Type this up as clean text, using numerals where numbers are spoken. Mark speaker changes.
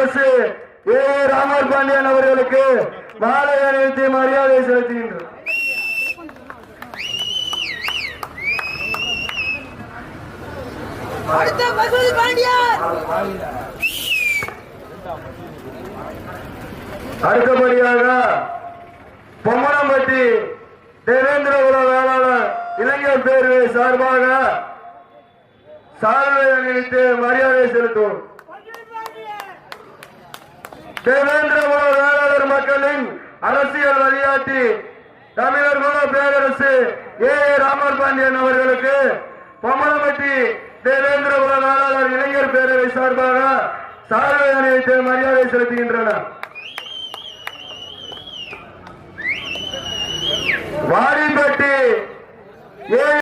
Speaker 1: பேரரசு ஏ ராமர் பாண்டியன் அவர்களுக்கு மாலை அணிவித்து மரியாதை செலுத்துகின்றனர். அடுத்தபடியாக பொம்மனம்பட்டி தேவேந்திரகுல வேளாளர் இளைஞர் பேரவை சார்பாக சால்வை அணிவித்து மரியாதை செலுத்தும். தேவேந்திரகுல வேளாளர் மக்களின் அரசியல் வழிகாட்டி தமிழர் குல பேரரசு ஏ ராமர் பாண்டியன் அவர்களுக்கு பொம்மனம்பட்டி தேவேந்திரகுல வேளாளர் இளைஞர் பேரவை சார்பாக சால்வை அணிவித்து மரியாதை செலுத்துகின்றனர். வாடிப்பட்டி ஏ